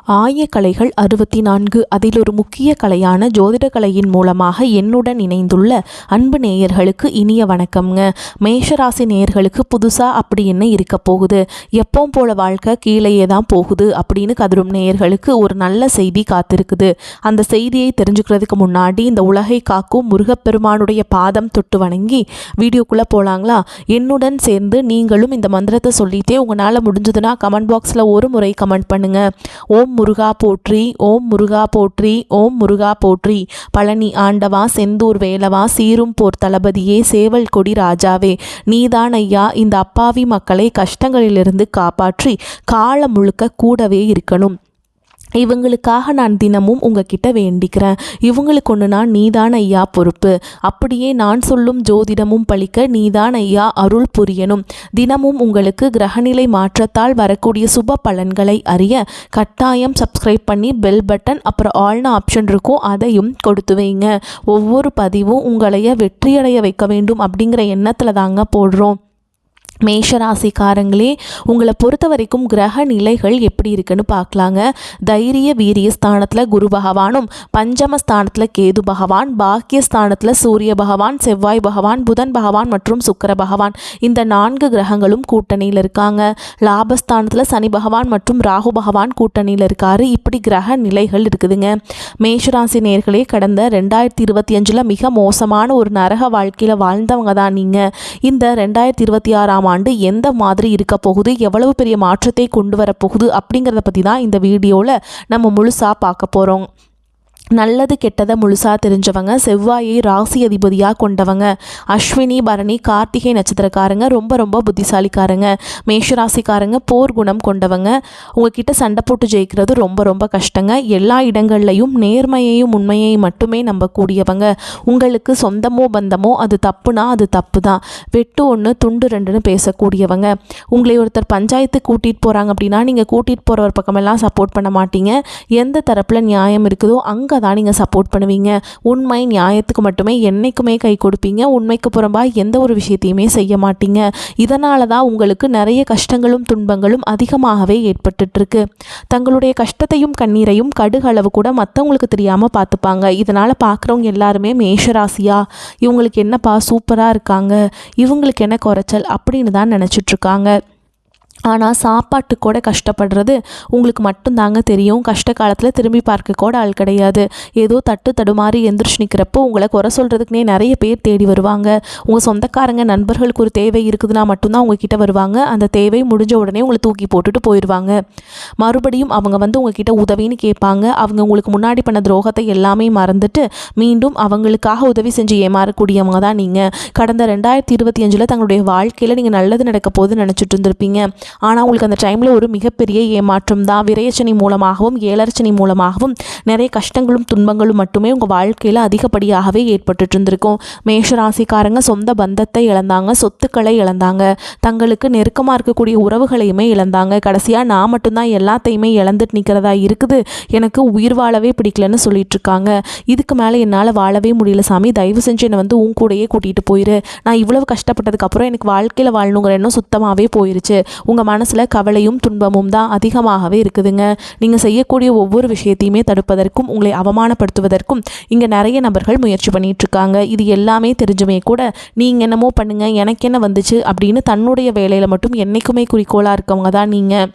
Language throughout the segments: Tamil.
ஆயக்கலைகள் 64 அதில் ஒரு முக்கிய கலையான ஜோதிட கலையின் மூலமாக என்னுடன் இணைந்துள்ள அன்பு நேயர்களுக்கு இனிய வணக்கம்ங்க. மேஷராசி நேயர்களுக்கு புதுசாக அப்படி என்ன இருக்க போகுது, எப்பவும் போல வாழ்க்கை கீழேயே தான் போகுது அப்படின்னு கதரும் நேயர்களுக்கு ஒரு நல்ல செய்தி காத்திருக்குது. அந்த செய்தியை தெரிஞ்சுக்கிறதுக்கு முன்னாடி இந்த உலகை காக்கும் முருகப்பெருமானுடைய பாதம் தொட்டு வணங்கி வீடியோக்குள்ளே போகலாங்களா? என்னுடன் சேர்ந்து நீங்களும் இந்த மந்திரத்தை சொல்லிட்டே உங்களால் முடிஞ்சதுன்னா கமெண்ட் பாக்ஸில் ஒரு முறை கமெண்ட் பண்ணுங்கள். ஓம் முருகா போற்றி, ஓம் முருகா போற்றி, ஓம் முருகா போற்றி. பழனி ஆண்டவா, செந்தூர் வேலவா, சீரும் போர் தளபதியே, சேவல் கொடி ராஜாவே, நீதான் ஐயா இந்த அப்பாவி மக்களை கஷ்டங்களிலிருந்து காப்பாற்றி காலம் முழுக்க கூடவே இருக்கணும். இவங்களுக்காக நான் தினமும் உங்ககிட்ட வேண்டிக்கிறேன். இவங்களுக்கு ஒன்றுனா நீதான் ஐயா பொறுப்பு. அப்படியே நான் சொல்லும் ஜோதிடமும் பழிக்க நீதான் ஐயா அருள் புரியணும். தினமும் உங்களுக்கு கிரகநிலை மாற்றத்தால் வரக்கூடிய சுப பலன்களை அறிய கட்டாயம் சப்ஸ்கிரைப் பண்ணி பெல் பட்டன் அப்புறம் ஆல்னு ஆப்ஷன் இருக்கும், அதையும் கொடுத்து வைங்க. ஒவ்வொரு பதிவும் உங்களைய வெற்றியடைய வைக்க வேண்டும் அப்படிங்கிற எண்ணத்தில் தாங்க போடுறோம். மேஷராசிக்காரங்களே, உங்களை பொறுத்த வரைக்கும் கிரக நிலைகள் எப்படி இருக்குன்னு பார்க்கலாங்க. தைரிய வீரிய ஸ்தானத்தில் குரு பகவானும், பஞ்சம ஸ்தானத்தில் கேது பகவான், பாக்கிய ஸ்தானத்தில் சூரிய பகவான், செவ்வாய் பகவான், புதன் பகவான் மற்றும் சுக்கிர பகவான், இந்த 4 கிரகங்களும் கூட்டணியில் இருக்காங்க. லாபஸ்தானத்தில் சனி பகவான் மற்றும் ராகு பகவான் கூட்டணியில் இருக்காரு. இப்படி கிரக நிலைகள் இருக்குதுங்க. மேஷராசி நேயர்களே, கடந்த 2025 மிக மோசமான ஒரு நரக வாழ்க்கையில் வாழ்ந்தவங்க தான் நீங்கள். இந்த 2026 ஆண்டு எந்த மாதிரி இருக்க போகுது, எவ்வளவு பெரிய மாற்றத்தை கொண்டு வரப்போகுது அப்படிங்கிறத பற்றி தான் இந்த வீடியோவில் நம்ம முழுசாக பார்க்க போகிறோம். நல்லது கெட்டதை முழுசாக தெரிஞ்சவங்க, செவ்வாயை ராசி அதிபதியாக கொண்டவங்க, அஸ்வினி பரணி கார்த்திகை நட்சத்திரக்காரங்க ரொம்ப ரொம்ப புத்திசாலிக்காரங்க. மேஷராசிக்காரங்க போர் குணம் கொண்டவங்க. உங்ககிட்ட சண்டை போட்டு ஜெயிக்கிறது ரொம்ப ரொம்ப கஷ்டங்க. எல்லா இடங்கள்லையும் நேர்மையையும் உண்மையையும் மட்டுமே நம்பக்கூடியவங்க. உங்களுக்கு சொந்தமோ பந்தமோ அது தப்புனா அது தப்பு தான், வெட்டு 1 துண்டு 2ன்னு பேசக்கூடியவங்க. உங்களை ஒருத்தர் பஞ்சாயத்து கூட்டிகிட்டு போகிறாங்க அப்படின்னா நீங்கள் கூட்டிகிட்டு போகிறவர் பக்கமெல்லாம் சப்போர்ட் பண்ண மாட்டீங்க. எந்த தரப்பில் நியாயம் இருக்குதோ அங்கே தான் நீங்கள் சப்போர்ட் பண்ணுவீங்க. உண்மை நியாயத்துக்கு மட்டுமே என்னைக்குமே கை கொடுப்பீங்க. உண்மைக்கு புறம்பாக எந்த ஒரு விஷயத்தையுமே செய்ய மாட்டீங்க. இதனால தான் உங்களுக்கு நிறைய கஷ்டங்களும் துன்பங்களும் அதிகமாகவே ஏற்பட்டுருக்கு. தங்களுடைய கஷ்டத்தையும் கண்ணீரையும் கடுகளவு கூட மற்றவங்களுக்கு தெரியாமல் பார்த்துப்பாங்க. இதனால் பார்க்குறவங்க எல்லாருமே மேஷராசியா, இவங்களுக்கு என்னப்பா சூப்பராக இருக்காங்க, இவங்களுக்கு என்ன குறைச்சல் அப்படின்னு தான் நினச்சிட்ருக்காங்க. ஆனால் சாப்பாட்டு கூட கஷ்டப்படுறது உங்களுக்கு மட்டும்தாங்க தெரியும். கஷ்ட காலத்தில் திரும்பி பார்க்க கூட ஆள் கிடையாது. ஏதோ தட்டு தடுமாறி எந்திரிச்சு நிற்கிறப்போ உங்களை குறை சொல்கிறதுக்குனே நிறைய பேர் தேடி வருவாங்க. உங்கள் சொந்தக்காரங்க நண்பர்களுக்கு ஒரு தேவை இருக்குதுன்னா மட்டும்தான் உங்ககிட்ட வருவாங்க. அந்த தேவை முடிஞ்ச உடனே உங்களை தூக்கி போட்டுட்டு போயிடுவாங்க. மறுபடியும் அவங்க வந்து உங்ககிட்ட உதவின்னு கேட்பாங்க. அவங்க உங்களுக்கு முன்னாடி பண்ண துரோகத்தை எல்லாமே மறந்துட்டு மீண்டும் அவங்களுக்காக உதவி செஞ்சு ஏமாறக்கூடியவங்க தான் நீங்கள். கடந்த 2025 தங்களுடைய வாழ்க்கையில் நீங்கள் நல்லது நடக்க போகுதுன்னு நினச்சிட்டு இருந்திருப்பீங்க. ஆனால் உங்களுக்கு அந்த டைமில் ஒரு மிகப்பெரிய ஏமாற்றம் தான். விரயச்சனி மூலமாகவும் ஏழரச்சனி மூலமாகவும் நிறைய கஷ்டங்களும் துன்பங்களும் மட்டுமே உங்கள் வாழ்க்கையில் அதிகப்படியாகவே ஏற்பட்டு இருந்திருக்கும். மேஷராசிக்காரங்க சொந்த பந்தத்தை இழந்தாங்க, சொத்துக்களை இழந்தாங்க, தங்களுக்கு நெருக்கமாக இருக்கக்கூடிய உறவுகளையுமே இழந்தாங்க. கடைசியாக நான் மட்டும்தான் எல்லாத்தையுமே இழந்துட்டு நிற்கிறதா இருக்குது, எனக்கு உயிர் வாழவே பிடிக்கலன்னு சொல்லிட்டு இருக்காங்க. இதுக்கு மேலே என்னால் வாழவே முடியல சாமி, தயவு செஞ்சு என்னை வந்து உன் கூடையே கூட்டிகிட்டு போயிரு. நான் இவ்வளவு கஷ்டப்பட்டதுக்கப்புறம் எனக்கு வாழ்க்கையில் வாழணுங்கிற எண்ணம் சுத்தமாகவே போயிருச்சு. உங்கள் மனசில் கவலையும் துன்பமும் தான் அதிகமாகவே இருக்குதுங்க. நீங்கள் செய்யக்கூடிய ஒவ்வொரு விஷயத்தையுமே தடுப்பதற்கும் உங்களை அவமானப்படுத்துவதற்கும் இங்கே நிறைய நபர்கள் முயற்சி பண்ணிட்டு இருக்காங்க. இது எல்லாமே தெரிஞ்சுமே கூட நீங்கள் என்னமோ பண்ணுங்க எனக்கு என்ன வந்துச்சு அப்படின்னு தன்னுடைய வேலையில் மட்டும் என்றைக்குமே குறிக்கோளாக இருக்கவங்க தான் நீங்கள்.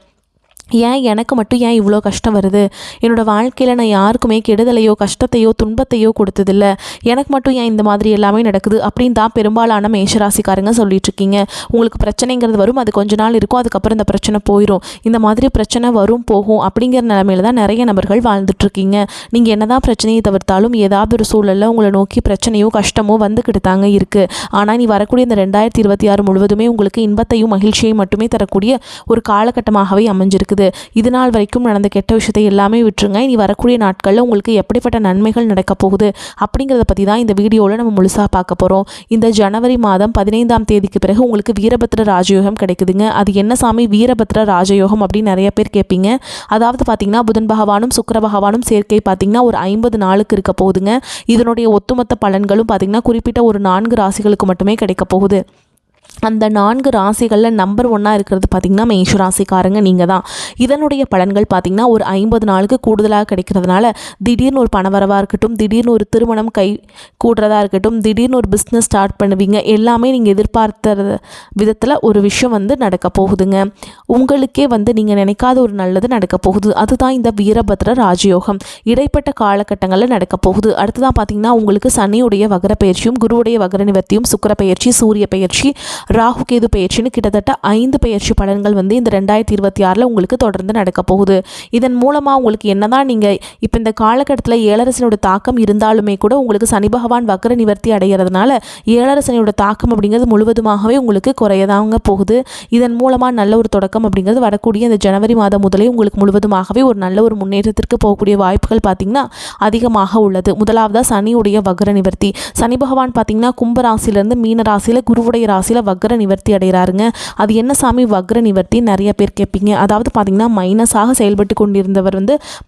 ஏன் எனக்கு மட்டும் ஏன் இவ்வளோ கஷ்டம் வருது, என்னோடய வாழ்க்கையில் நான் யாருக்குமே கெடுதலையோ கஷ்டத்தையோ துன்பத்தையோ கொடுத்ததில்ல, எனக்கு மட்டும் ஏன் இந்த மாதிரி எல்லாமே நடக்குது அப்படின்னு தான் பெரும்பாலான மேஷராசிக்காரங்க சொல்லிட்டு இருக்கீங்க. உங்களுக்கு பிரச்சனைங்கிறது வரும், அது கொஞ்ச நாள் இருக்கும், அதுக்கப்புறம் இந்த பிரச்சனை போயிடும். இந்த மாதிரி பிரச்சனை வரும் போகும் அப்படிங்கிற நிலைமையில தான் நிறைய நபர்கள் வாழ்ந்துட்டுருக்கீங்க. நீங்கள் என்ன தான் பிரச்சனையை தவிர்த்தாலும் ஏதாவது ஒரு சூழலில் உங்களை நோக்கி பிரச்சனையோ கஷ்டமோ வந்துக்கிட்டு தாங்க இருக்குது. ஆனால் நீ வரக்கூடிய இந்த 2026 முழுவதுமே உங்களுக்கு இன்பத்தையும் மகிழ்ச்சியையும் மட்டுமே தரக்கூடிய ஒரு காலகட்டமாகவே அமைஞ்சிருக்கு. இது நாள் வரைக்கும் நடந்த கெட்ட விஷயத்தை எல்லாமே விட்டுருங்க. இனி வரக்கூடிய நாட்களில் உங்களுக்கு எப்படிப்பட்ட நன்மைகள் நடக்க போகுது அப்படிங்கிறத பற்றி தான் இந்த வீடியோவில் நம்ம முழுசாக பார்க்க போகிறோம். இந்த ஜனவரி மாதம் 15ஆம் தேதிக்கு பிறகு உங்களுக்கு வீரபத்ர ராஜயோகம் கிடைக்குதுங்க. அது என்ன சாமி வீரபத்ர ராஜயோகம் அப்படின்னு நிறைய பேர் கேட்பீங்க. அதாவது பார்த்திங்கன்னா புதன் பகவானும் சுக்கிர பகவானும் சேர்க்கை பார்த்திங்கன்னா ஒரு 50 நாளுக்கு இருக்க போகுதுங்க. இதனுடைய ஒட்டுமொத்த பலன்களும் பார்த்திங்கன்னா குறிப்பிட்ட ஒரு 4 ராசிகளுக்கு மட்டுமே கிடைக்க போகுது. அந்த 4 ராசிகளில் நம்பர் 1 இருக்கிறது பார்த்திங்கன்னா மேஷ ராசிக்காரங்க நீங்கள் தான். இதனுடைய பலன்கள் பார்த்திங்கன்னா ஒரு 50 நாளுக்கு கூடுதலாக கிடைக்கிறதுனால திடீர்னு ஒரு பணவரவாக இருக்கட்டும், திடீர்னு ஒரு திருமணம் கை கூடுறதா இருக்கட்டும், திடீர்னு ஒரு பிஸ்னஸ் ஸ்டார்ட் பண்ணுவீங்க. எல்லாமே நீங்கள் எதிர்பார்த்த விதத்தில் ஒரு விஷயம் நடக்க போகுதுங்க. உங்களுக்கே நீங்கள் நினைக்காத ஒரு நல்லது நடக்க போகுது. அதுதான் இந்த வீரபத்ர ராஜயோகம் இடைப்பட்ட காலகட்டங்களில் நடக்க போகுது. அடுத்ததான் பார்த்திங்கன்னா உங்களுக்கு சனியுடைய வக்ர பயிற்சியும், குருவுடைய வக்ர நிவர்த்தியும், சுக்கிர பயிற்சி, சூரிய பயிற்சி, ராகு கேது பயிற்சின்னு கிட்டத்தட்ட 5 பயிற்சி பலன்கள் இந்த 2026 உங்களுக்கு தொடர்ந்து நடக்க போகுது. இதன் மூலமாக உங்களுக்கு என்னதான் நீங்கள் இப்போ இந்த காலகட்டத்தில் ஏழரசனோட தாக்கம் இருந்தாலுமே கூட உங்களுக்கு சனி பகவான் வக்ர நிவர்த்தி அடைகிறதுனால ஏழரசனோட தாக்கம் அப்படிங்கிறது முழுவதுமாகவே உங்களுக்கு குறையதாங்க போகுது. இதன் மூலமாக நல்ல ஒரு தொடக்கம் அப்படிங்கிறது வரக்கூடிய இந்த ஜனவரி மாதம் முதலே உங்களுக்கு முழுவதுமாகவே ஒரு நல்ல ஒரு முன்னேற்றத்திற்கு போகக்கூடிய வாய்ப்புகள் பார்த்திங்கன்னா அதிகமாக உள்ளது. முதலாவதாக சனியுடைய வக்ர நிவர்த்தி. சனி பகவான் பார்த்திங்கன்னா கும்ப ராசியிலேருந்து மீன ராசியில், குருவுடைய ராசியில் வக்ர நிவர்த்தி அடைகிறாருங்க. அது என்ன சாமி வக்ர நிவர்த்தி நிறைய பேர் கேட்பீங்க. அதாவது பார்த்திங்கன்னா மைனஸாக செயல்பட்டு கொண்டிருந்தவர்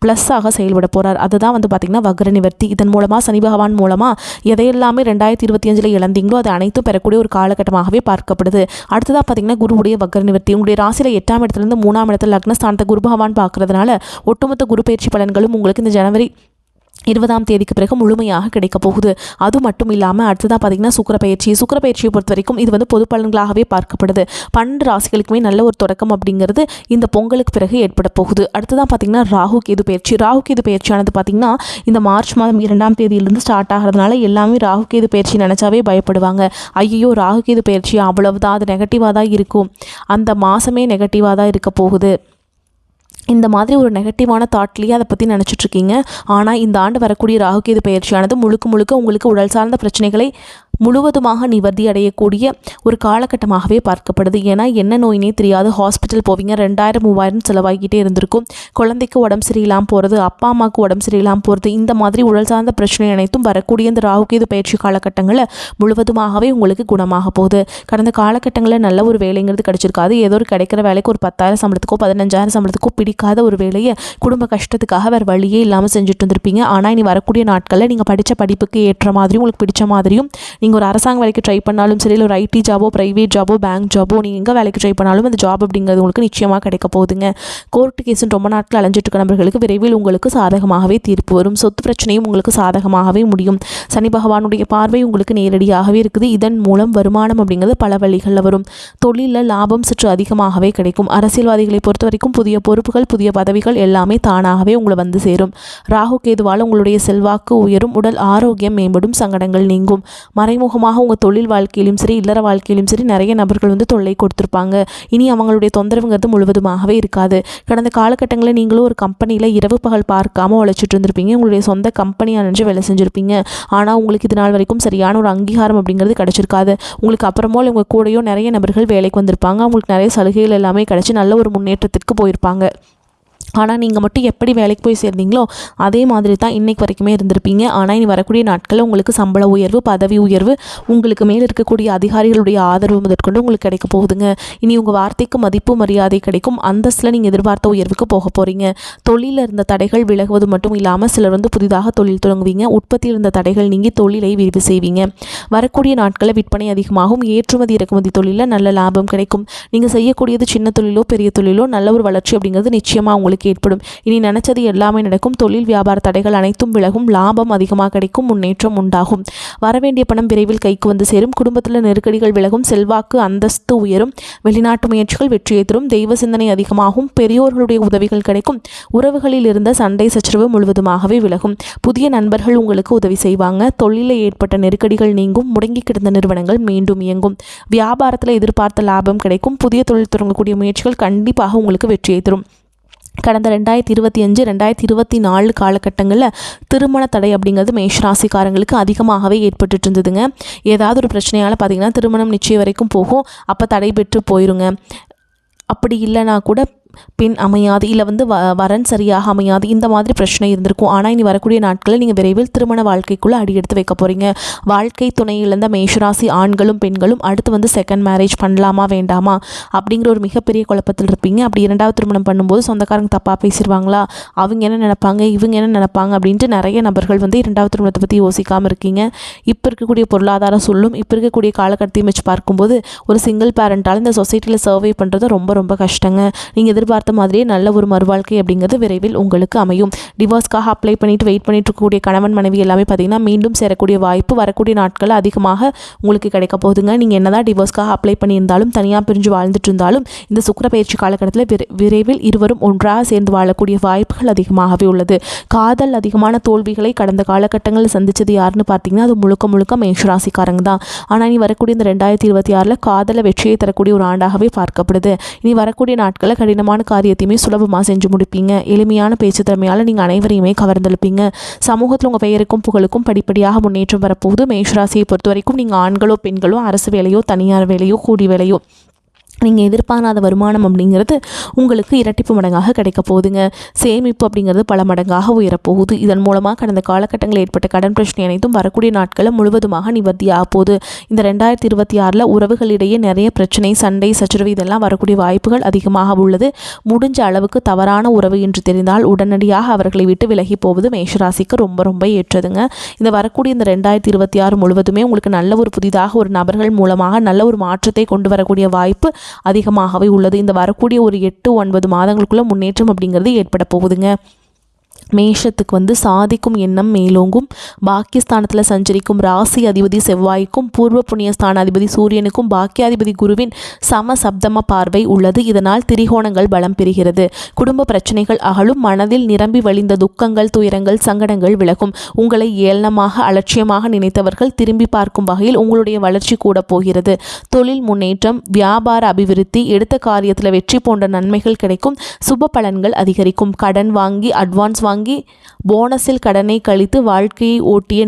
ப்ளஸ்ஸாக செயல்பட போகிறார். அதுதான் பார்த்திங்கன்னா வக்ர நிவர்த்தி. இதன் மூலமாக சனி பகவான் மூலமாக எதையெல்லாமே 2025 இழந்தீங்களோ அது அனைத்தும் பெறக்கூடிய ஒரு காலகட்டமாகவே பார்க்கப்படுது. அடுத்ததாக பார்த்திங்கன்னா குருவுடைய வக்ர நிவர்த்தி. உங்களுடைய ராசியில் 8ஆம் இடத்துலேருந்து 3ஆம் இடத்துல லக்னஸ்தானத்தை குரு பகவான் பார்க்கறதுனால ஒட்டுமொத்த குரு பயிற்சி பலன்களும் உங்களுக்கு இந்த ஜனவரி 20ஆம் தேதிக்கு பிறகு முழுமையாக கிடைக்க போகுது. அது மட்டும் இல்லாமல் அடுத்ததாக பார்த்திங்கன்னா சுக்கிர பயிற்சியை பொறுத்த வரைக்கும் இது பொது பலன்களாகவே பார்க்கப்படுது. 12 ராசிகளுக்குமே நல்ல ஒரு தொடக்கம் அப்படிங்கிறது இந்த பொங்கலுக்கு பிறகு ஏற்பட போகுது. அடுத்ததாக பார்த்திங்கன்னா ராகு கேது பயிற்சியானது பார்த்திங்கன்னா இந்த மார்ச் மாதம் 2ஆம் தேதியிலிருந்து ஸ்டார்ட் ஆகிறதுனால எல்லாமே ராகு கேது பயிற்சி நினச்சாவே பயப்படுவாங்க. ஐயோ ராகு கேது பயிற்சி அவ்வளவுதான், அது நெகட்டிவாக தான் இருக்கும், அந்த மாதமே நெகட்டிவாக தான் இருக்க போகுது, இந்த மாதிரி ஒரு நெகட்டிவான தாட்லேயே அதை பற்றி நினச்சிட்ருக்கீங்க. ஆனால் இந்த ஆண்டு வரக்கூடிய ராகுகேது பயிற்சியானது முழுக்க உங்களுக்கு உடல் சார்ந்த பிரச்சனைகளை முழுவதுமாக நிவர்த்தி அடையக்கூடிய ஒரு காலகட்டமாகவே பார்க்கப்படுது. ஏன்னா என்ன நோயினே தெரியாது, ஹாஸ்பிட்டல் போவீங்க, 2000-3000 செலவாகிக்கிட்டே இருந்திருக்கும். குழந்தைக்கு உடம்பு சரியில்லாமல் போகிறது, அப்பா அம்மாவுக்கு உடம்பு சரியில்லாமல் போகிறது, இந்த மாதிரி உடல் சார்ந்த பிரச்சனை அனைத்தும் வரக்கூடிய இந்த ராகுகேது பயிற்சி காலகட்டங்களில் முழுவதுமாகவே உங்களுக்கு குணமாக போகுது. கடந்த காலகட்டங்களில் நல்ல ஒரு வேலைங்கிறது கிடைச்சிருக்காது. ஏதோ ஒரு கிடைக்கிற வேலைக்கு ஒரு 10,000 சம்பளத்துக்கோ 15,000 சம்பளத்துக்கோ பிடிக்காத ஒரு வேலையை குடும்ப கஷ்டத்துக்காக வேறு வழியே இல்லாமல் செஞ்சுட்டு இருந்திருப்பீங்க. ஆனால் இனி வரக்கூடிய நாட்களில் நீங்கள் படித்த படிப்புக்கு ஏற்ற மாதிரியும் உங்களுக்கு பிடிச்ச மாதிரியும் நீங்கள் ஒரு அரசாங்க வேலைக்கு ட்ரை பண்ணாலும் சரி, இல்லை ஒரு ஐடி ஜாபோ, ப்ரைவேட் ஜாபோ, பேங்க் ஜாபோ, நீங்கள் எங்கே வேலைக்கு ட்ரை பண்ணாலும் அந்த ஜாப் அப்படிங்கிறது உங்களுக்கு நிச்சயமாக கிடைக்க போகுதுங்க. கோர்ட்டு கேஸுன்னு ரொம்ப நாட்கள் அலைஞ்சிட்டு இருக்க நபர்களுக்கு விரைவில் உங்களுக்கு சாதகமாகவே தீர்ப்பு வரும். சொத்து பிரச்சனையும் உங்களுக்கு சாதகமாகவே முடியும். சனி பகவானுடைய பார்வை உங்களுக்கு நேரடியாகவே இருக்குது. இதன் மூலம் வருமானம் அப்படிங்கிறது பல வழிகளில் வரும். தொழிலில் லாபம் சற்று அதிகமாகவே கிடைக்கும். அரசியல்வாதிகளை பொறுத்த வரைக்கும் புதிய பொறுப்புகள், புதிய பதவிகள் எல்லாமே தானாகவே உங்களை சேரும். ராகு கேதுவால் உங்களுடைய செல்வாக்கு உயரும், உடல் ஆரோக்கியம் மேம்படும், சங்கடங்கள் நீங்கும். மறைமுகமாக உங்கள் தொழில் வாழ்க்கையிலும் சரி, இல்லற வாழ்க்கையிலும் சரி நிறைய நபர்கள் தொல்லை கொடுத்துருப்பாங்க. இனி அவங்களுடைய தொந்தரவுங்கிறது முழுவதுமாகவே இருக்காது. கடந்த காலகட்டங்களில் நீங்களும் ஒரு கம்பெனியில் இரவு பகல் பார்க்காமல் உழைச்சிட்டு இருந்திருப்பீங்க. உங்களுடைய சொந்த கம்பெனியாக நினைச்சு வேலை செஞ்சுருப்பீங்க. ஆனால் உங்களுக்கு இது நாள் வரைக்கும் சரியான ஒரு அங்கீகாரம் அப்படிங்கிறது கிடைச்சிருக்காது. உங்களுக்கு அப்புறமோ உங்கள் கூடயோ நிறைய நபர்கள் வேலைக்கு வந்திருப்பாங்க. அவங்களுக்கு நிறைய சலுகைகள் எல்லாமே கிடைச்சி நல்ல ஒரு முன்னேற்றத்திற்கு போயிருப்பாங்க. ஆனால் நீங்கள் மட்டும் எப்படி வேலைக்கு போய் சேர்ந்தீங்களோ அதே மாதிரி தான் இன்றைக்கு வரைக்குமே இருந்திருப்பீங்க. ஆனால் இனி வரக்கூடிய நாட்களில் உங்களுக்கு சம்பள உயர்வு, பதவி உயர்வு, உங்களுக்கு மேலே இருக்கக்கூடிய அதிகாரிகளுடைய ஆதரவு முதற்கொண்டு உங்களுக்கு கிடைக்க போகுதுங்க. இனி உங்கள் வார்த்தைக்கு மதிப்பு மரியாதை கிடைக்கும். அந்தஸ்தில் நீங்கள் எதிர்பார்த்த உயர்வுக்கு போக போகிறீங்க. தொழிலில் இருந்த தடைகள் விலகுவது மட்டும் இல்லாமல் சிலர் புதிதாக தொழில் தொடங்குவீங்க. உற்பத்தியில் இருந்த தடைகள் நீங்கி தொழிலை விரிவு செய்வீங்க. வரக்கூடிய நாட்களில் விற்பனை அதிகமாகும். ஏற்றுமதி இறக்குமதி தொழிலில் நல்ல லாபம் கிடைக்கும். நீங்கள் செய்யக்கூடியது சின்ன தொழிலோ பெரிய தொழிலோ நல்ல ஒரு வளர்ச்சி அப்படிங்கிறது நிச்சயமாக உங்களுக்கு ஏற்படும். இனி நினைச்சது எல்லாமே நடக்கும். தொழில் வியாபார தடைகள் அனைத்தும் விலகும். லாபம் அதிகமாக கிடைக்கும். முன்னேற்றம் உண்டாகும். வரவேண்டிய பணம் விரைவில் கைக்கு சேரும். குடும்பத்தில் நெருக்கடிகள் விலகும். செல்வாக்கு அந்தஸ்து உயரும். வெளிநாட்டு முயற்சிகள் வெற்றியை தரும். தெய்வ சிந்தனை அதிகமாகும். பெரியோர்களுடைய உதவிகள் கிடைக்கும். உறவுகளில் இருந்த சண்டை சச்சரவு முழுவதுமாகவே விலகும். புதிய நண்பர்கள் உங்களுக்கு உதவி செய்வாங்க. தொழிலில் ஏற்பட்ட நெருக்கடிகள் நீங்கும். முடங்கி கிடந்த நிறுவனங்கள் மீண்டும் இயங்கும். வியாபாரத்தில் எதிர்பார்த்த லாபம் கிடைக்கும். புதிய தொழில் தொடங்கக்கூடிய முயற்சிகள் கண்டிப்பாக உங்களுக்கு வெற்றியை தரும். கடந்த 2025-2024 காலகட்டங்களில் திருமண தடை அப்படிங்கிறது மேஷராசிக்காரங்களுக்கு அதிகமாகவே ஏற்பட்டுட்டு இருந்ததுங்க. ஏதாவது ஒரு பிரச்சனையால் பார்த்திங்கன்னா திருமணம் நிச்சயம் வரைக்கும் போகும். அப்போ தடை பெற்று போயிருங்க. அப்படி இல்லைனா கூட பெண் அமையாது, இல்லை வந்து வரன் சரியாக அமையாது, இந்த மாதிரி பிரச்சனை இருந்திருக்கும். ஆனால் இனி வரக்கூடிய நாட்களில் நீங்கள் விரைவில் திருமண வாழ்க்கைக்குள்ளே அடி எடுத்து வைக்க போகிறீங்க. வாழ்க்கை துணை இழந்த மேஷராசி ஆண்களும் பெண்களும் அடுத்து வந்து செகண்ட் மேரேஜ் பண்ணலாமா வேண்டாமா அப்படிங்கிற ஒரு மிகப்பெரிய குழப்பத்தில் இருப்பீங்க. அப்படி இரண்டாவது திருமணம் பண்ணும்போது சொந்தக்காரங்க தப்பாக பேசிடுவாங்களா, அவங்க என்ன நினைப்பாங்க, இவங்க என்ன நினைப்பாங்க அப்படின்ட்டு நிறைய நபர்கள் வந்து இரண்டாவது திருமணத்தை பற்றி யோசிக்காமல் இருக்கீங்க. இப்போ இருக்கக்கூடிய பொருளாதார சூழலும் இப்போ இருக்கக்கூடிய காலகட்டத்தையும் வச்சு பார்க்கும்போது ஒரு சிங்கிள் பேரண்டால் இந்த சொசைட்டியில் சர்வை பண்ணுறது ரொம்ப ரொம்ப கஷ்டங்க. நீங்கள் எதிர்பார்த்த மாதிரியே நல்ல ஒரு மறுவாழ்க்கை அப்படிங்கிறது விரைவில் உங்களுக்கு அமையும். டிவோர்ஸ்க்காக அப்ளை பண்ணிட்டு வெயிட் பண்ணிட்டு இருக்கக்கூடிய கணவன் மனைவி எல்லாமே பார்த்தீங்கன்னா மீண்டும் சேரக்கூடிய வாய்ப்பு வரக்கூடிய நாட்களில் அதிகமாக உங்களுக்கு கிடைக்க போகுதுங்க. நீங்கள் என்னதான் டிவோர்ஸ்க்காக அப்ளை பண்ணியிருந்தாலும் தனியாக பிரிஞ்சு வாழ்ந்துட்டு இருந்தாலும் இந்த சுக்கிர பயிற்சி காலகட்டத்தில் விரைவில் இருவரும் ஒன்றாக சேர்ந்து வாழக்கூடிய வாய்ப்புகள் அதிகமாகவே உள்ளது. காதல் அதிகமான தோல்விகளை கடந்த காலகட்டங்களில் சந்தித்தது யாருன்னு பார்த்தீங்கன்னா அது முழுக்க முழுக்க மேஷராசிக்காரங்க தான். ஆனால் இனி வரக்கூடிய இந்த 2026 காதலை வெற்றியை தரக்கூடிய ஒரு ஆண்டாகவே பார்க்கப்படுது. இனி வரக்கூடிய நாட்களில் கடினமான காரியத்தையுமே சுலபமாக செஞ்சு முடிப்பீங்க. எளிமையான பேச்சு திறமையால் நீங்கள் அனைவரையுமே கவர்ந்தெழுப்பீங்க. சமூகத்தில் உங்கள் பெயருக்கும் புகழுக்கும் படிப்படியாக முன்னேற்றம் வரப்போகுது. மேஷராசியை பொறுத்த வரைக்கும் நீங்கள் ஆண்களோ பெண்களோ அரசு வேலையோ தனியார் வேலையோ கூலி வேலையோ நீங்கள் எதிர்பாராத வருமானம் அப்படிங்கிறது உங்களுக்கு இரட்டிப்பு மடங்காக கிடைக்க போகுதுங்க. சேமிப்பு அப்படிங்கிறது பல மடங்காக உயரப்போகுது. இதன் மூலமாக கடந்த காலகட்டங்களில் ஏற்பட்ட கடன் பிரச்சனை அனைத்தும் வரக்கூடிய நாட்களில் முழுவதுமாக நிவர்த்தியாக போகுது. இந்த 2026 உறவுகளிடையே நிறைய பிரச்சனை, சண்டை, சச்சரவு இதெல்லாம் வரக்கூடிய வாய்ப்புகள் அதிகமாக உள்ளது. முடிஞ்ச அளவுக்கு தவறான உறவு என்று தெரிந்தால் உடனடியாக அவர்களை விட்டு விலகி போவது மேஷராசிக்கு ரொம்ப ரொம்ப ஏற்றதுங்க. இந்த வரக்கூடிய இந்த 2026 முழுவதுமே உங்களுக்கு நல்ல ஒரு புதிதாக ஒரு நபர்கள் மூலமாக நல்ல ஒரு மாற்றத்தை கொண்டு வரக்கூடிய வாய்ப்பு அதிகமாகவே உள்ளது. இந்த வரக்கூடிய ஒரு 8-9 மாதங்களுக்குள்ள முன்னேற்றம் அப்படிங்கிறது ஏற்பட போகுதுங்க. மேஷத்துக்கு வந்து சாதிக்கும் எண்ணம் மேலோங்கும். பாக்கியஸ்தானத்தில் சஞ்சரிக்கும் ராசி அதிபதி செவ்வாய்க்கும் பூர்வ புண்ணியஸ்தான அதிபதி சூரியனுக்கும் பாக்கியாதிபதி குருவின் சம சப்தம பார்வை உள்ளது. இதனால் திரிகோணங்கள் பலம் பெறுகிறது. குடும்ப பிரச்சனைகள் அகலும். மனதில் நிரம்பி வழிந்த துக்கங்கள், துயரங்கள், சங்கடங்கள் விலகும். உங்களை ஏளனமாக அலட்சியமாக நினைத்தவர்கள் திரும்பி பார்க்கும் வகையில் உங்களுடைய வளர்ச்சி கூட போகிறது. தொழில் முன்னேற்றம், வியாபார அபிவிருத்தி, எடுத்த காரியத்தில் வெற்றி போன்ற நன்மைகள் கிடைக்கும். சுப பலன்கள் அதிகரிக்கும். கடன் வாங்கி அட்வான்ஸ் வாங்கி போனஸில் கடனை கழித்து வாழ்க்கையை ஓட்டிய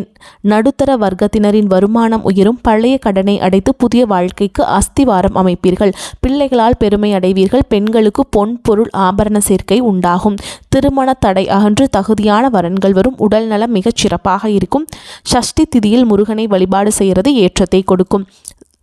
நடுத்தர வர்க்கத்தினரின் வருமானம் உயரும். பழைய கடனை அடைத்து புதிய வாழ்க்கைக்கு அஸ்திவாரம் அமைப்பீர்கள். பிள்ளைகளால் பெருமை அடைவீர்கள். பெண்களுக்கு பொன் பொருள் ஆபரண சேர்க்கை உண்டாகும். திருமண தடை அகன்று தகுதியான வரன்கள் வரும். உடல் நலம் மிகச் சிறப்பாக இருக்கும். சஷ்டி திதியில் முருகனை வழிபாடு செய்கிறது ஏற்றத்தை கொடுக்கும்.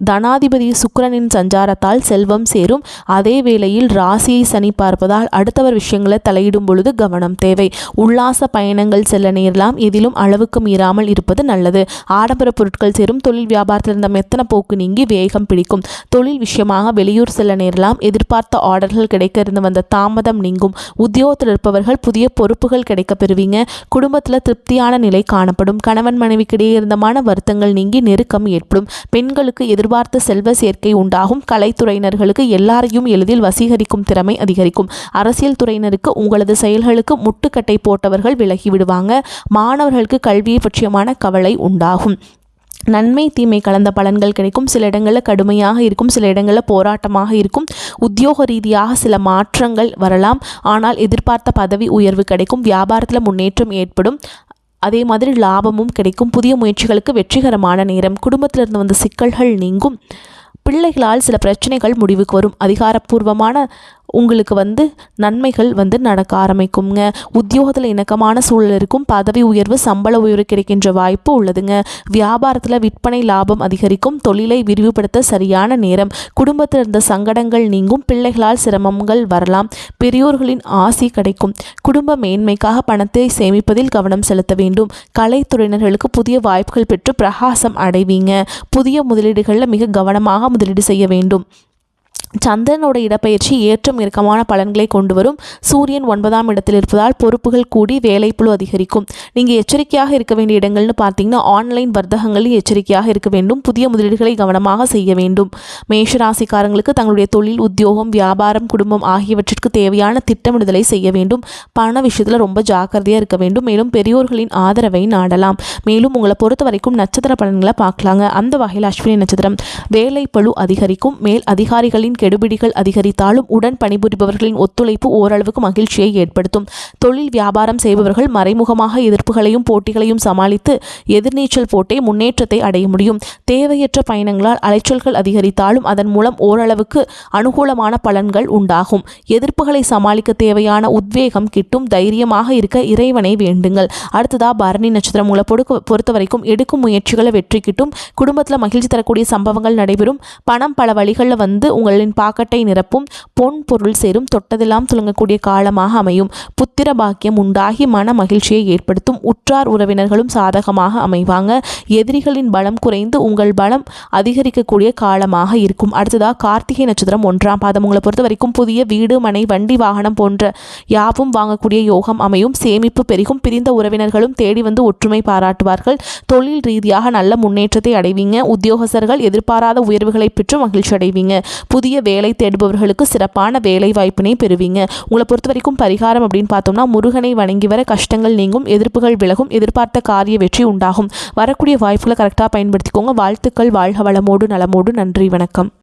தனாதிபதி சுக்கிரனின் சஞ்சாரத்தால் செல்வம் சேரும். அதே வேளையில் ராசியை சனி பார்ப்பதால் அடுத்தவர் விஷயங்களை தலையிடும் பொழுது கவனம் தேவை. உல்லாச பயணங்கள் செல்ல நேரலாம். எதிலும் அளவுக்கு மீறாமல் இருப்பது நல்லது. ஆடம்பர பொருட்கள் சேரும். தொழில் வியாபாரத்தில் இருந்த மெத்தன போக்கு நீங்கி வேகம் பிடிக்கும். தொழில் விஷயமாக வெளியூர் செல்ல நேரலாம். எதிர்பார்த்த ஆர்டர்கள் கிடைக்க இருந்து வந்த தாமதம் நீங்கும். உத்தியோகத்தில் இருப்பவர்கள் புதிய பொறுப்புகள் கிடைக்க பெறுவீங்க. குடும்பத்தில் திருப்தியான நிலை காணப்படும். கணவன் மனைவிக்கிடையே இருந்த மன வருத்தங்கள் நீங்கி நெருக்கம் ஏற்படும். பெண்களுக்கு எதிர்பார்த்த செல்வ சேர்க்கை உண்டாகும். கலைத்துறையினர்களுக்கு எல்லாரையும் எளிதில் வசீகரிக்கும் திறமை அதிகரிக்கும். அரசியல் துறையினருக்கு உங்களது செயல்களுக்கு முட்டுக்கட்டை போட்டவர்கள் விலகி விடுவாங்க. மாணவர்களுக்கு கல்வியை பற்றியமான கவலை உண்டாகும். நன்மை தீமை கலந்த பலன்கள் கிடைக்கும். சில இடங்களில் கடுமையாக இருக்கும், சில இடங்களில் போராட்டமாக இருக்கும். உத்தியோக ரீதியாக சில மாற்றங்கள் வரலாம். ஆனால் எதிர்பார்த்த பதவி உயர்வு கிடைக்கும். வியாபாரத்தில் முன்னேற்றம் ஏற்படும். அதே மாதிரி லாபமும் கிடைக்கும். புதிய முயற்சிகளுக்கு வெற்றிகரமான நேரம். குடும்பத்திலிருந்து வந்த சிக்கல்கள் நீங்கும். பிள்ளைகளால் சில பிரச்சனைகள் முடிவுக்கு வரும். அதிகாரப்பூர்வமான உங்களுக்கு வந்து நன்மைகள் வந்து நடக்க ஆரம்பிக்குங்க. உத்தியோகத்தில் இணக்கமான சூழல் இருக்கும். பதவி உயர்வு, சம்பள உயர்வு கிடைக்கின்ற வாய்ப்பு உள்ளதுங்க. வியாபாரத்தில் விற்பனை லாபம் அதிகரிக்கும். தொழிலை விரிவுபடுத்த சரியான நேரம். குடும்பத்தில் இருந்த சங்கடங்கள் நீங்கும். பிள்ளைகளால் சிரமங்கள் வரலாம். பெரியோர்களின் ஆசி கிடைக்கும். குடும்ப மேன்மைக்காக பணத்தை சேமிப்பதில் கவனம் செலுத்த வேண்டும். கலைத்துறையினர்களுக்கு புதிய வாய்ப்புகள் பெற்று பிரகாசம் அடைவீங்க. புதிய முதலீடுகளில் மிக கவனமாக முதலீடு செய்ய வேண்டும். சந்திரனோட இடப்பெயர்ச்சி ஏற்றம் இறக்கமான பலன்களை கொண்டு வரும். சூரியன் 9ஆம் இடத்தில் இருப்பதால் பொறுப்புகள் கூடி வேலைப்பளு அதிகரிக்கும். நீங்கள் எச்சரிக்கையாக இருக்க வேண்டிய இடங்கள்னு பார்த்தீங்கன்னா ஆன்லைன் வர்த்தகங்களில் எச்சரிக்கையாக இருக்க வேண்டும். புதிய முதலீடுகளை கவனமாக செய்ய வேண்டும். மேஷராசிக்காரங்களுக்கு தங்களுடைய தொழில், உத்தியோகம், வியாபாரம், குடும்பம் ஆகியவற்றிற்கு தேவையான திட்டமிடுதலை செய்ய வேண்டும். பண விஷயத்தில் ரொம்ப ஜாக்கிரதையாக இருக்க வேண்டும். மேலும் பெரியோர்களின் ஆதரவை நாடலாம். மேலும் உங்களை பொறுத்த வரைக்கும் நட்சத்திர பலன்களை பார்க்கலாங்க. அந்த வகையில் அஸ்வினி நட்சத்திரம் வேலைப்பளு அதிகரிக்கும். மேல் அதிகாரிகளின் கெடுபிடிகள் அதிகரித்தாலும் உடன் பணிபுரிபவர்களின் ஒத்துழைப்பு ஓரளவுக்கு மகிழ்ச்சியை ஏற்படுத்தும். தொழில் வியாபாரம் செய்பவர்கள் மறைமுகமாக எதிர்ப்புகளையும் போட்டிகளையும் சமாளித்து எதிர்நீச்சல் போட்டே முன்னேற்றத்தை அடைய முடியும். தேவையற்ற பயணங்களால் அலைச்சல்கள் அதிகரித்தாலும் அதன் மூலம் ஓரளவுக்கு அனுகூலமான பலன்கள் உண்டாகும். எதிர்ப்புகளை சமாளிக்க தேவையான உத்வேகம் கிட்டும். தைரியமாக இருக்க இறைவனை வேண்டுங்கள். அடுத்ததா பரணி நட்சத்திரம் உங்களை பொறுத்த வரைக்கும் எடுக்கும் முயற்சிகளை வெற்றி கிட்டும். குடும்பத்தில் மகிழ்ச்சி தரக்கூடிய சம்பவங்கள் நடைபெறும். பணம் பல வழிகளில் உங்களின் பாக்கெட்டை நிரப்பும். பொன் பொருள் சேரும். தொட்டதெல்லாம் துலங்கக்கூடிய காலமாக அமையும். புத்திர பாக்கியம் உண்டாகி மன மகிழ்ச்சியை ஏற்படுத்தும். உற்றார் உறவினர்களும் சாதகமாக அமைவாங்க. எதிரிகளின் பலம் குறைந்து உங்கள் பலம் அதிகரிக்கக்கூடிய காலமாக இருக்கும். அடுத்ததாக கார்த்திகை நட்சத்திரம் 1ஆம் பாதம் உங்களை பொறுத்த வரைக்கும் புதிய வீடு மனை வண்டி வாகனம் போன்ற யாவும் வாங்கக்கூடிய யோகம் அமையும். சேமிப்பு பெருகும். பிரிந்த உறவினர்களும் தேடி வந்து ஒற்றுமை பாராட்டுவார்கள். தொழில் ரீதியாக நல்ல முன்னேற்றத்தை அடைவீங்க. உத்தியோகஸ்தர்கள் எதிர்பாராத உயர்வுகளை பெற்று மகிழ்ச்சி அடைவீங்க. புதிய வேலை தேடுபவர்களுக்கு சிறப்பான வேலை வாய்ப்பினை பெறுவீங்க. உங்களை பொறுத்த வரைக்கும் பரிகாரம் அப்படின்னு பார்த்தோம்னா முருகனை வணங்கி வர கஷ்டங்கள் நீங்கும். எதிர்ப்புகள் விலகும். எதிர்பார்த்த காரிய வெற்றி உண்டாகும். வரக்கூடிய வாய்ப்புகளை கரெக்டாக பயன்படுத்திக்கோங்க. வாழ்த்துக்கள். வாழ்க வளமோடு நலமோடு. நன்றி. வணக்கம்.